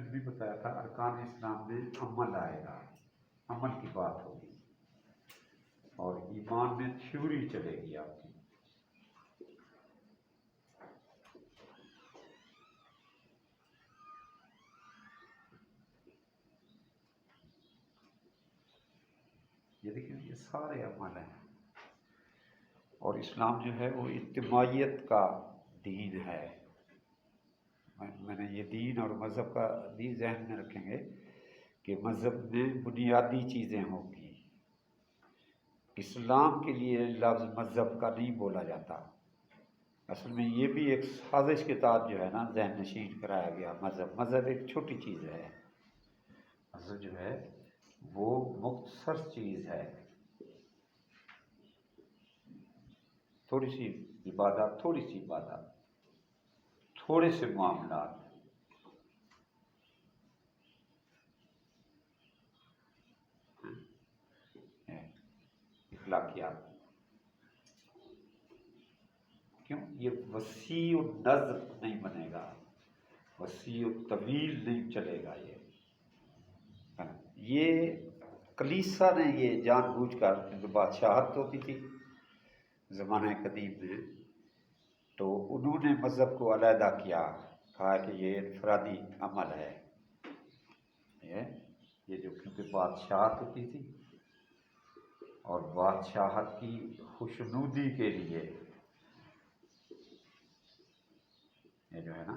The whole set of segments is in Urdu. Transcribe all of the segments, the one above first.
نے بھی بتایا تھا ارکان اسلام میں عمل آئے گا، عمل کی بات ہوگی، اور ایمان میں تھیوری چلے گی آپ کی۔ یہ دیکھیں یہ سارے عمل ہیں، اور اسلام جو ہے وہ اجتماعیت کا دین ہے۔ میں نے یہ دین اور مذہب کا بھی ذہن میں رکھیں گے کہ مذہب میں بنیادی چیزیں ہوں گی۔ اسلام کے لیے لفظ مذہب کا نہیں بولا جاتا، اصل میں یہ بھی ایک سازش کے تحت جو ہے نا ذہن نشین کرایا گیا۔ مذہب ایک چھوٹی چیز ہے، مذہب جو ہے وہ مختصر چیز ہے، تھوڑی سی عبادات، تھوڑے سے معاملات۔ اخلاقیات کیوں؟ یہ وسیع النظر نہیں بنے گا، وسیع الطویل نہیں چلے گا۔ یہ کلیسا نے یہ جان بوجھ کر، کیونکہ بادشاہت ہوتی تھی زمانہ قدیم میں، تو انہوں نے مذہب کو علیحدہ کیا، کہا کہ یہ انفرادی عمل ہے۔ یہ جو کیونکہ بادشاہت ہوتی تھی، اور بادشاہت کی خوشنودی کے لیے یہ جو ہے نا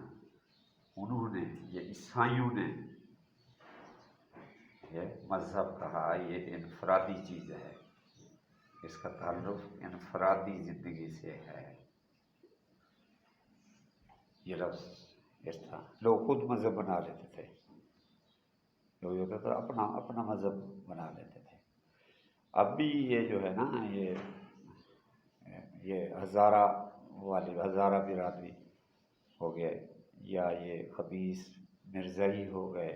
انہوں نے، یہ عیسائیوں نے یہ مذہب کہا یہ انفرادی چیز ہے، اس کا تعلق انفرادی زندگی سے ہے۔ یہ لفظ اس طرح لوگ خود مذہب بنا لیتے تھے، لوگ یہ کہتے تھے اپنا مذہب بنا لیتے تھے۔ اب بھی یہ جو ہے نا یہ ہزارہ برادری ہو گئے، یا یہ خبیث مرزائی ہو گئے،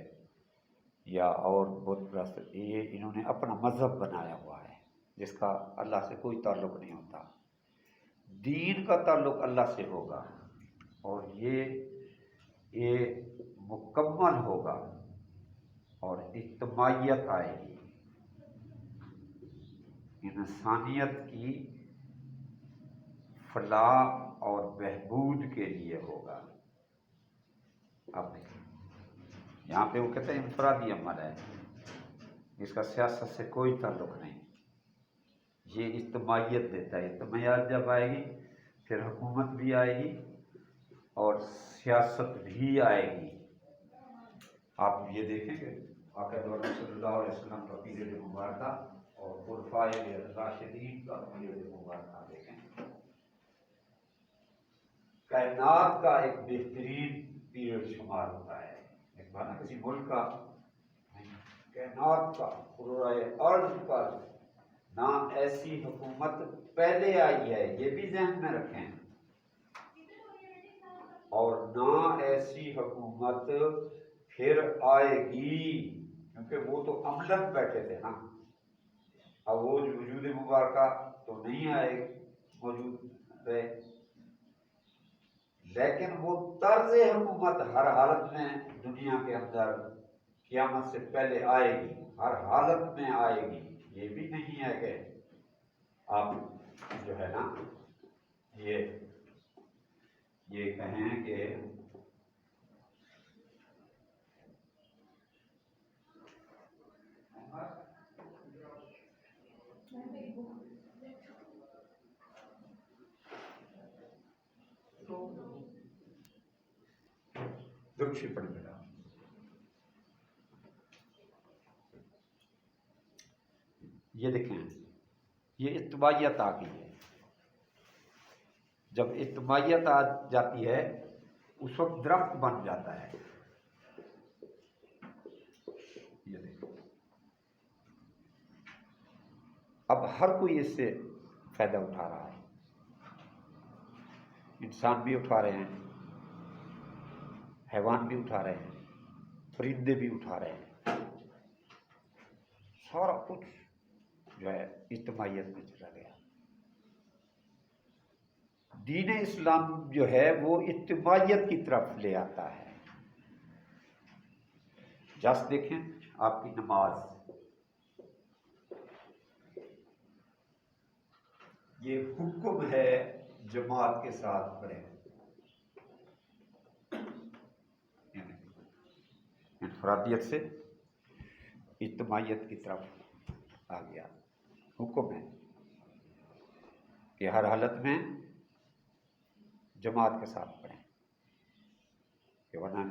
یا اور بت پرست، یہ انہوں نے اپنا مذہب بنایا ہوا ہے جس کا اللہ سے کوئی تعلق نہیں ہوتا۔ دین کا تعلق اللہ سے ہوگا، اور یہ مکمل ہوگا، اور اجتماعیت آئے گی، انسانیت کی فلاح اور بہبود کے لیے ہوگا۔ اب دیکھیں یہاں پہ وہ کہتے ہیں انفرادی عمل ہے، اس کا سیاست سے کوئی تعلق نہیں، یہ اجتماعیت دیتا ہے۔ اجتماعیت جب آئے گی پھر حکومت بھی آئے گی اور سیاست بھی آئے گی۔ آپ یہ دیکھیں کہ آقا صلی اللہ علیہ وسلم کا پیریڈ مبارکہ اور خلفائے راشدین کا پیریڈ مبارکہ دیکھیں، کائنات کا ایک بہترین پیریڈ شمار ہوتا ہے، ایک بار کسی ملک کا، کائنات کا، کرۂ ارض پر نہ ایسی حکومت پہلے آئی ہے، یہ بھی ذہن میں رکھیں، اور نہ ایسی حکومت پھر آئے گی، کیونکہ وہ تو عملاً بیٹھے تھے نا، اب وہ وجود مبارکہ تو نہیں آئے موجود رہے، لیکن وہ طرز حکومت ہر حالت میں دنیا کے اندر قیامت سے پہلے آئے گی، ہر حالت میں آئے گی۔ یہ بھی نہیں ہے کہ آپ جو ہے نا یہ کہیں کہ دکشی پڑ گیا۔ یہ دیکھیں یہ اجتماعیت آ گئی ہے، جب اجتماعیت آ جاتی ہے اس وقت درخت بن جاتا ہے۔ یہ دیکھیں اب ہر کوئی اس سے فائدہ اٹھا رہا ہے، انسان بھی اٹھا رہے ہیں، حیوان بھی اٹھا رہے ہیں، پرندے بھی اٹھا رہے ہیں، سارا کچھ جو ہے اجتماعیت میں چلا گیا۔ دین اسلام جو ہے وہ اجتماعیت کی طرف لے آتا ہے، جس دیکھیں آپ کی نماز، یہ حکم ہے جماعت کے ساتھ پڑھیں، انفرادیت سے اجتماعیت کی طرف آ گیا۔ حکم ہے کہ ہر حالت میں جماعت کے ساتھ پڑھیں، کہ ورنہ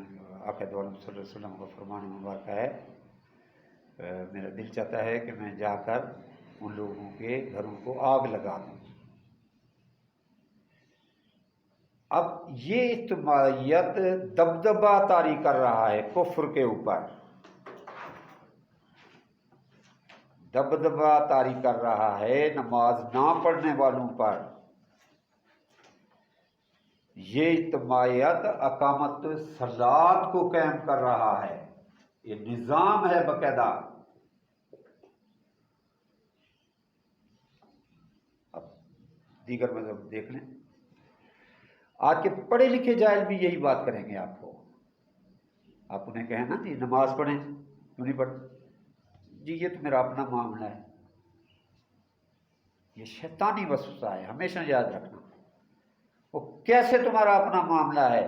آقا دو عالم صلی اللہ علیہ وسلم کا فرمان مبارکہ ہے، میرا دل چاہتا ہے کہ میں جا کر ان لوگوں کے گھروں کو آگ لگا دوں۔ اب یہ اجتماعیت دبدبہ طاری کر رہا ہے کفر کے اوپر، دبدبہ طاری کر رہا ہے نماز نہ پڑھنے والوں پر۔ یہ اجتماعیت اقامت صلاۃ کو قائم کر رہا ہے، یہ نظام ہے باقاعدہ۔ اب دیگر مذہب دیکھ لیں، آج کے پڑھے لکھے جاہل بھی یہی بات کریں گے آپ کو۔ آپ انہیں کہیں نا جی نماز پڑھیں، کیوں نہیں پڑھتے؟ جی یہ تو میرا اپنا معاملہ ہے۔ یہ شیطانی وسوسہ ہے، ہمیشہ یاد رکھنا۔ وہ کیسے تمہارا اپنا معاملہ ہے؟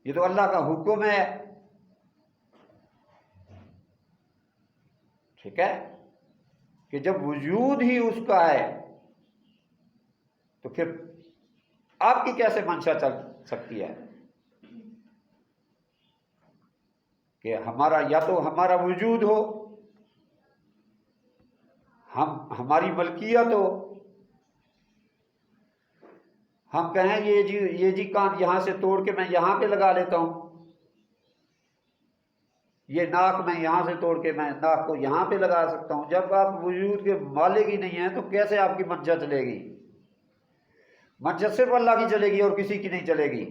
یہ تو اللہ کا حکم ہے، ٹھیک ہے؟ کہ جب وجود ہی اس کا ہے تو پھر آپ کی کیسے منشا چل سکتی ہے کہ ہمارا یا تو ہمارا وجود ہو، ہماری ملکیت ہو، ہم کہیں یہ جی کان یہاں سے توڑ کے میں یہاں پہ لگا لیتا ہوں، یہ ناک میں یہاں سے توڑ کے میں ناک کو یہاں پہ لگا سکتا ہوں۔ جب آپ وجود کے مالک ہی نہیں ہیں تو کیسے آپ کی منشا چلے گی؟ منشا صرف اللہ کی چلے گی اور کسی کی نہیں چلے گی۔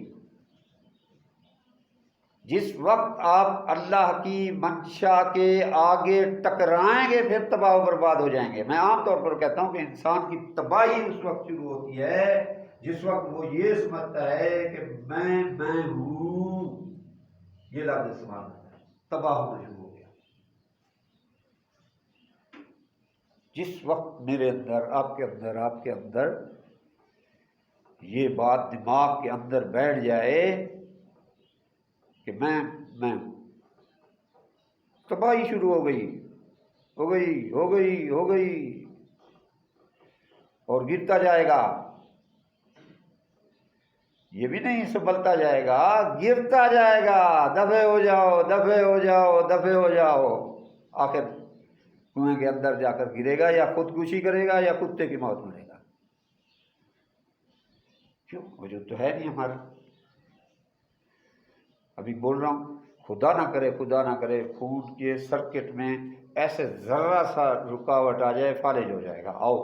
جس وقت آپ اللہ کی منشا کے آگے ٹکرائیں گے پھر تباہ و برباد ہو جائیں گے۔ میں عام طور پر کہتا ہوں کہ انسان کی تباہی اس وقت شروع ہوتی ہے جس وقت وہ یہ سمجھتا ہے کہ میں ہوں، یہ لفظ استعمال کرتا ہے، تباہ ہونا شروع ہو گیا۔ جس وقت میرے اندر، آپ کے اندر یہ بات دماغ کے اندر بیٹھ جائے کہ میں ہوں، تباہی شروع ہو گئی اور گرتا جائے گا۔ یہ بھی نہیں سنبھلتا جائے گا، گرتا جائے گا، دفے ہو جاؤ، آخر کنویں کے اندر جا کر گرے گا، یا خودکشی کرے گا یا کتے کی موت مرے گا۔ کیوں؟ وجود تو ہے نہیں ہمارا۔ ابھی بول رہا ہوں، خدا نہ کرے خون کے سرکٹ میں ایسے ذرا سا رکاوٹ آ جائے، فالج ہو جائے گا۔ آؤ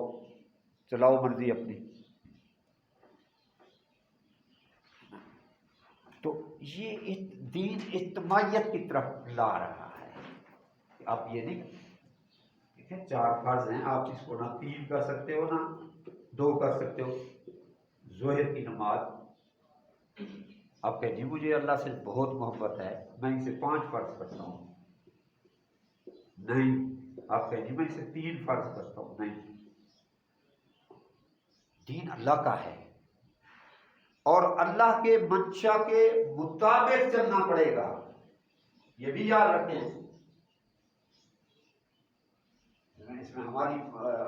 چلاؤ مرضی اپنی۔ تو یہ دین اجتماعیت کی طرف لا رہا ہے۔ آپ یہ نہیں دیکھیں، 4 فرض ہیں، آپ اس کو نہ 3 کر سکتے ہو نہ 2 کر سکتے ہو۔ ظہر کی نماز، آپ کہیں جی مجھے اللہ سے بہت محبت ہے، میں اسے 5 فرض کرتا ہوں۔ نہیں، آپ کہیں جی میں اسے 3 فرض کرتا ہوں۔ نہیں، دین اللہ کا ہے اور اللہ کے منشا کے مطابق چلنا پڑے گا، یہ بھی یاد رکھیں۔ اس میں ہماری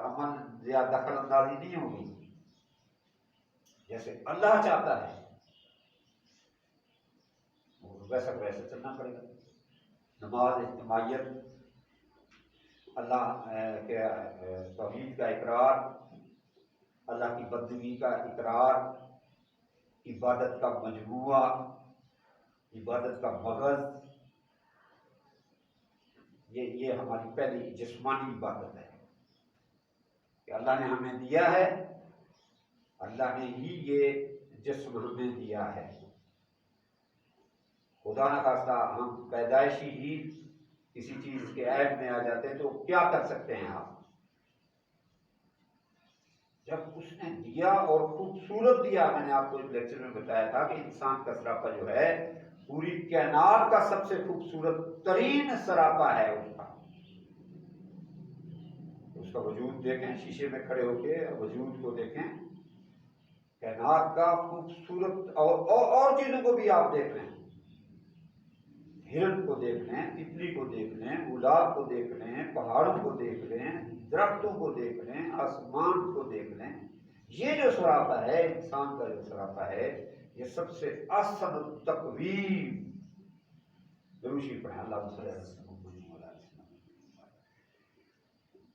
عمل یا دخل اندازی نہیں ہوگی، جیسے اللہ چاہتا ہے ویسا چلنا پڑے گا۔ نماز اجتماعیت، اللہ کے توحید کا اقرار، اللہ کی بندگی کا اقرار، عبادت کا مجموعہ، عبادت کا مغز، یہ ہماری پہلی جسمانی عبادت ہے کہ اللہ نے ہمیں دیا ہے، اللہ نے ہی یہ جسم ہمیں دیا ہے۔ خدا نہ خواستہ ہم پیدائشی ہی کسی چیز کے عیب میں آ جاتے ہیں تو کیا کر سکتے ہیں آپ؟ جب اس نے دیا اور خوبصورت دیا، میں نے آپ کو ایک لیکچر میں بتایا تھا کہ انسان کا سراپا جو ہے پوری کائنات کا سب سے خوبصورت ترین سراپا ہے اس کا وجود دیکھیں، شیشے میں کھڑے ہو کے وجود کو دیکھیں، کائنات کا خوبصورت اور چیزوں کو بھی آپ دیکھ لیں، ہرن کو دیکھ لیں، تتلی کو دیکھ لیں، گلاب کو دیکھ لیں، پہاڑوں کو دیکھ لیں، درختوں کو دیکھ لیں، آسمان کو دیکھ لیں، یہ جو سراپا ہے انسان کا جو سراپا ہے یہ سب سے احسن تقویم دروشی پڑھیں اللہ صلی اللہ علیہ وسلم۔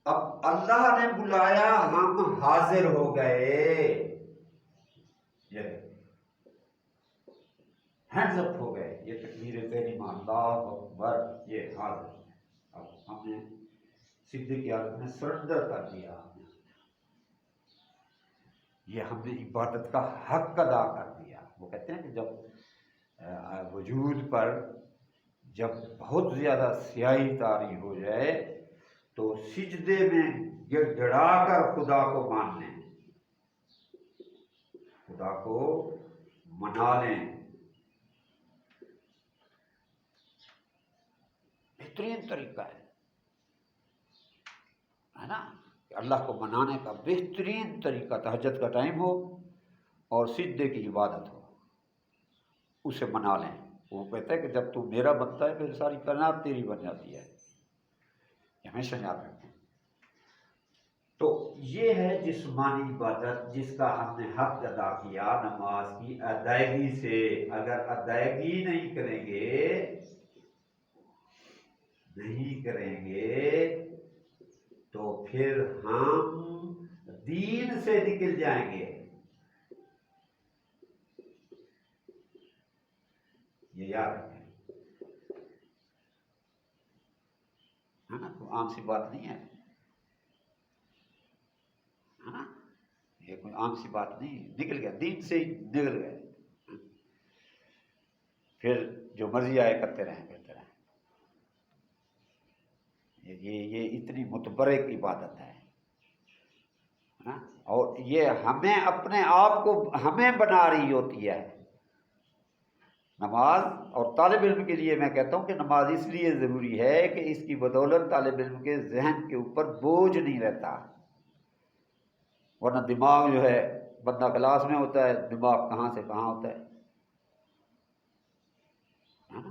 اب اللہ نے بلایا، ہم حاضر ہو گئے، یہ ہینڈز اپ ہو گئے، یہ تکبیر تحریمہ اللہ اکبر، یہ حاضر ہے۔ اب ہم نے سجدے کی حالت میں سرنڈر کر دیا، یہ ہم نے عبادت کا حق ادا کر دیا۔ وہ کہتے ہیں کہ جب وجود پر جب بہت زیادہ سیاہی طاری ہو جائے تو سجدے میں گڑ گڑا کر خدا کو مان لیں، خدا کو منا لیں۔ بہترین طریقہ ہے نا، کہ اللہ کو منانے کا بہترین طریقہ تہجد کا ٹائم ہو اور سجدے کی عبادت ہو، اسے منا لیں۔ وہ کہتا ہے کہ جب تو میرا بنتا ہے پھر ساری کائنات تیری بن جاتی ہے، یہ ہمیشہ یاد رکھیں۔ تو یہ ہے جسمانی عبادت جس کا ہم نے حق ادا کیا نماز کی ادائیگی سے۔ اگر ادائیگی نہیں کریں گے تو پھر ہم دین سے نکل جائیں گے، یہ یاد رکھیں، ہے نا؟ کوئی عام سی بات نہیں ہے نا، یہ کوئی عام سی بات نہیں، نکل گیا دین سے ہی نکل گئے، پھر جو مرضی آئے کرتے رہیں کرتے رہیں۔ یہ اتنی متبرک عبادت ہے نا، اور یہ ہمیں اپنے آپ کو ہمیں بنا رہی ہوتی ہے نماز۔ اور طالب علم کے لیے میں کہتا ہوں کہ نماز اس لیے ضروری ہے کہ اس کی بدولت طالب علم کے ذہن کے اوپر بوجھ نہیں رہتا، ورنہ دماغ جو ہے بندہ کلاس میں ہوتا ہے، دماغ کہاں سے کہاں ہوتا ہے نا،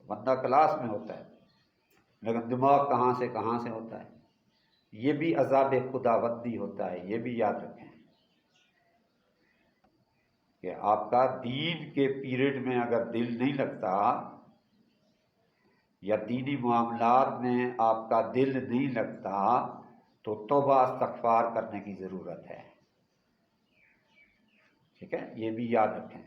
بندہ کلاس میں ہوتا ہے لیکن دماغ کہاں سے کہاں سے ہوتا ہے، یہ بھی عذاب خداوندی ہوتا ہے، یہ بھی یاد رکھیں کہ آپ کا دین کے پیریڈ میں اگر دل نہیں لگتا یا دینی معاملات میں آپ کا دل نہیں لگتا تو توبہ استغفار کرنے کی ضرورت ہے، ٹھیک ہے، یہ بھی یاد رکھیں۔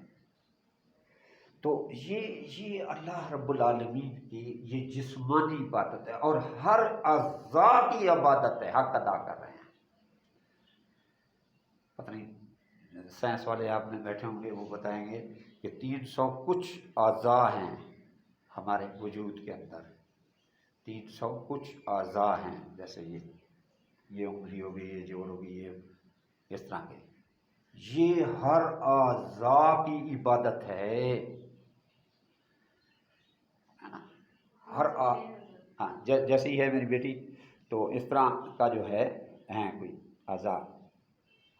تو یہ اللہ رب العالمین کی یہ جسمانی عبادت ہے، اور ہر اعضاء کی عبادت ہے، حق ادا کر رہے ہیں۔ پتہ نہیں سائنس والے آپ میں بیٹھے ہوں گے، وہ بتائیں گے کہ 300 کچھ اعضاء ہیں ہمارے وجود کے اندر، 300 کچھ اعضاء ہیں، جیسے یہ انگلی ہوگی، یہ جوڑ ہوگی، یہ اس طرح کے، یہ ہر اعضاء کی عبادت ہے نا، ہاں جیسے ہی ہے میری بیٹی، تو اس طرح کا جو ہے کوئی اعضاء،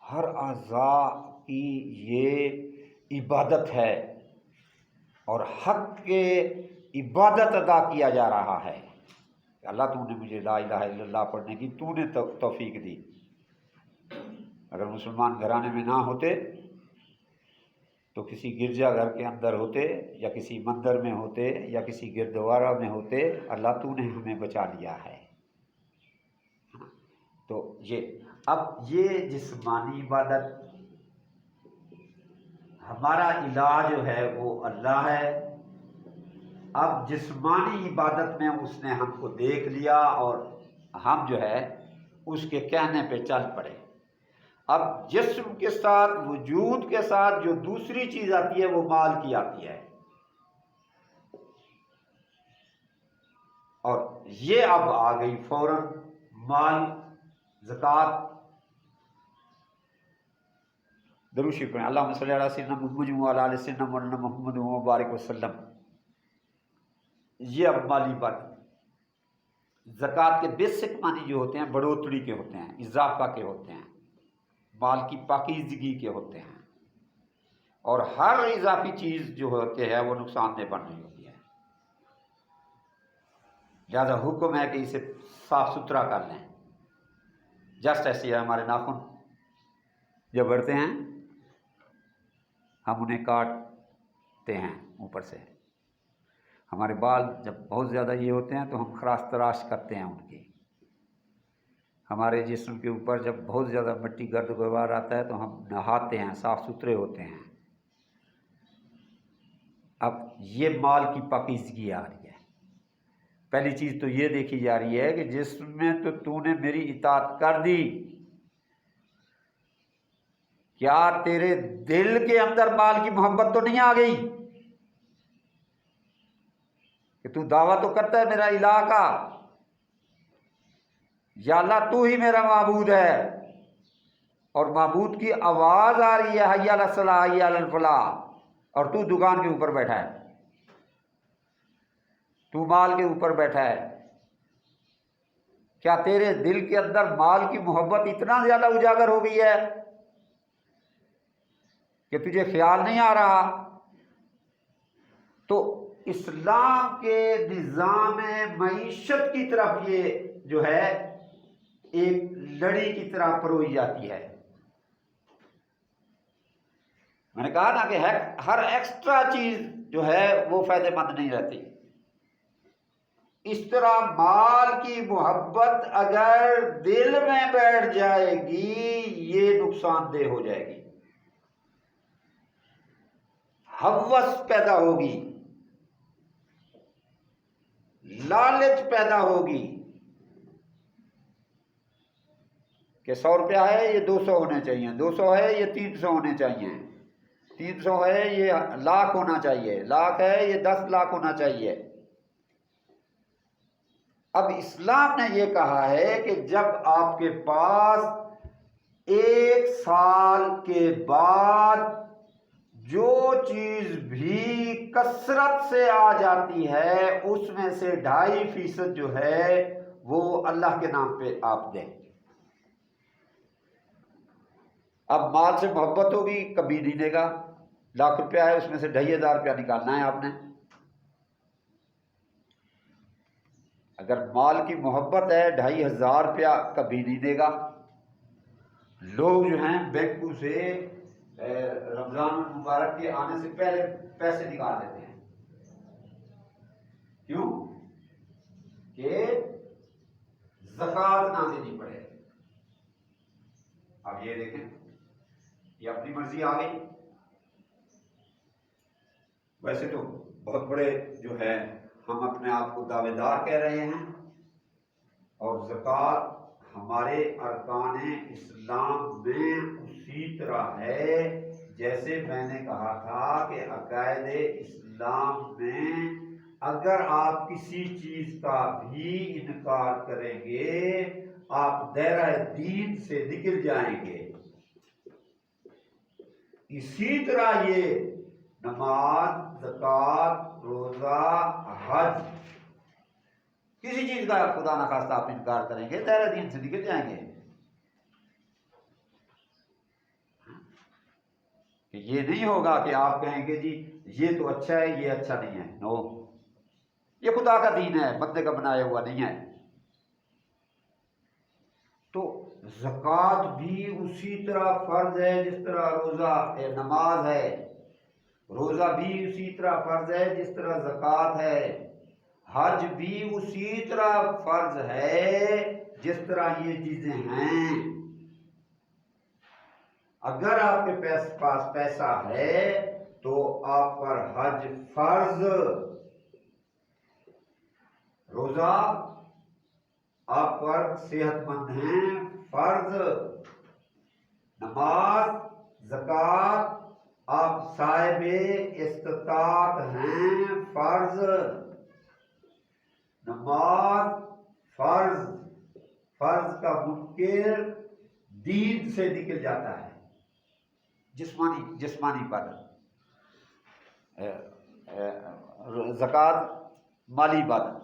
ہر اعضاء کی یہ عبادت ہے، اور حق کے عبادت ادا کیا جا رہا ہے۔ اللہ تو نے مجھے لا الہ الا اللہ پڑھنے کی تو نے توفیق دی، اگر مسلمان گھرانے میں نہ ہوتے تو کسی گرجا گھر کے اندر ہوتے یا کسی مندر میں ہوتے یا کسی گردوارا میں ہوتے، اللہ تو نے ہمیں بچا لیا ہے۔ تو اب یہ جسمانی عبادت، ہمارا علاج جو ہے وہ اللہ ہے۔ اب جسمانی عبادت میں اس نے ہم کو دیکھ لیا اور ہم جو ہے اس کے کہنے پہ چل پڑے۔ اب جسم کے ساتھ، وجود کے ساتھ جو دوسری چیز آتی ہے وہ مال کی آتی ہے، اور یہ اب آ گئی فوراً مال، زکوٰۃ۔ درود شریف پڑھیں، اللہم صلی علی سیدنا محمد وعلی آل سیدنا مولانا محمد وبارک وسلم۔ یہ اب مالی بات، زکوٰۃ کے بیسک معنی جو ہوتے ہیں بڑھوتری کے ہوتے ہیں، اضافہ کے ہوتے ہیں، مال کی پاکیزگی کے ہوتے ہیں، اور ہر اضافی چیز جو ہوتی ہے وہ نقصان دہ بن رہی ہوتی ہے، لہذا حکم ہے کہ اسے صاف ستھرا کر لیں۔ جسٹ ایسے ہے ہمارے ناخن جب بڑھتے ہیں ہم انہیں کاٹتے ہیں اوپر سے، ہمارے بال جب بہت زیادہ یہ ہوتے ہیں تو ہم خراش تراش کرتے ہیں ان کی، ہمارے جسم کے اوپر جب بہت زیادہ مٹی گرد غبار آتا ہے تو ہم نہاتے ہیں، صاف ستھرے ہوتے ہیں۔ اب یہ مال کی پاکیزگی آ رہی ہے۔ پہلی چیز تو یہ دیکھی جا رہی ہے کہ جسم میں تو نے میری اطاعت کر دی، کیا تیرے دل کے اندر مال کی محبت تو نہیں آ گئی کہ تو دعویٰ تو کرتا ہے میرا الہ کا، یا اللہ تو ہی میرا معبود ہے، اور معبود کی آواز آ رہی ہے حی علی الصلاح حی علی الفلاح، اور تو دکان کے اوپر بیٹھا ہے، تو مال کے اوپر بیٹھا ہے۔ کیا تیرے دل کے اندر مال کی محبت اتنا زیادہ اجاگر ہو گئی ہے کہ تجھے خیال نہیں آ رہا؟ تو اسلام کے نظام معیشت کی طرف یہ جو ہے ایک لڑی کی طرح پروئی جاتی ہے۔ میں نے کہا نا کہ ہر ایکسٹرا چیز جو ہے وہ فائدہ مند نہیں رہتی، اس طرح مال کی محبت اگر دل میں بیٹھ جائے گی یہ نقصان دہ ہو جائے گی، ہوس پیدا ہوگی، لالچ پیدا ہوگی کہ 100 روپیہ ہے یہ 200 ہونے چاہیے، 200 ہے یہ 300 ہونے چاہیے، 300 ہے یہ 1,00,000 ہونا چاہیے، 1,00,000 ہے یہ 10 لاکھ ہونا چاہیے۔ اب اسلام نے یہ کہا ہے کہ جب آپ کے پاس 1 سال کے بعد جو چیز بھی کثرت سے آ جاتی ہے اس میں سے 2.5% جو ہے وہ اللہ کے نام پہ آپ دیں۔ اب مال سے محبت ہوگی کبھی نہیں دے گا، 1,00,000 روپیہ ہے اس میں سے 2,500 روپیہ نکالنا ہے آپ نے۔ اگر مال کی محبت ہے 2,500 روپیہ کبھی نہیں دے گا۔ لوگ جو ہیں بینکوں سے رمضان المبارک کے آنے سے پہلے پیسے نکال لیتے ہیں، کیوں؟ کہ زکوٰۃ نہ دینی پڑے۔ اب یہ دیکھیں یہ اپنی مرضی آ گئی۔ ویسے تو بہت بڑے جو ہے ہم اپنے آپ کو دعوے دار کہہ رہے ہیں، اور زکوٰۃ ہمارے ارکان اسلام میں اسی طرح ہے جیسے میں نے کہا تھا کہ عقائد اسلام میں اگر آپ کسی چیز کا بھی انکار کریں گے آپ دائرہ دین سے نکل جائیں گے۔ اسی طرح یہ نماز، زکوٰۃ، روزہ، حج، کسی چیز کا خدا نخواستہ آپ انکار کریں گے دائرہ دین سے نکل جائیں گے۔ کہ یہ نہیں ہوگا کہ آپ کہیں گے جی یہ تو اچھا ہے یہ اچھا نہیں ہے، نو، یہ خدا کا دین ہے، بندے کا بنایا ہوا نہیں ہے۔ تو زکوٰۃ بھی اسی طرح فرض ہے جس طرح روزہ نماز ہے، روزہ بھی اسی طرح فرض ہے جس طرح زکوٰۃ ہے، حج بھی اسی طرح فرض ہے جس طرح یہ چیزیں ہیں۔ اگر آپ کے پاس پیسہ ہے تو آپ پر حج فرض، روزہ آپ پر صحت مند ہیں فرض، نماز، زکوٰۃ آپ صاحب استطاعت ہیں فرض، نماز فرض، فرض کا منکر دین سے نکل جاتا ہے، جسمانی بدن، زکوٰۃ مالی بدن،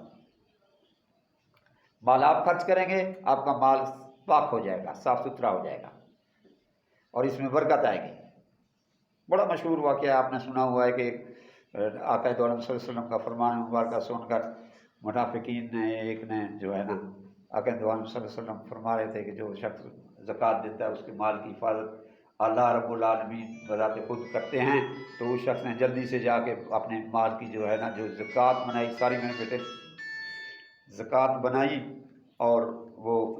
مال آپ خرچ کریں گے آپ کا مال پاک ہو جائے گا، صاف ستھرا ہو جائے گا اور اس میں برکت آئے گی۔ بڑا مشہور واقعہ آپ نے سنا ہوا ہے کہ آقا دو عالم صلی اللہ علیہ وسلم کا فرمان مبارکہ سن کر منافقین نے ایک نے جو ہے نا آقا دو عالم صلی اللہ علیہ وسلم فرما رہے تھے کہ جو شخص زکوٰۃ دیتا ہے اس کے مال کی حفاظت اللہ رب العالمین بذات خود کرتے ہیں، تو اس شخص نے جلدی سے جا کے اپنے مال کی جو ہے نا جو زکوٰۃ بنائی، ساری میرے بیٹے زکوٰۃ بنائی اور وہ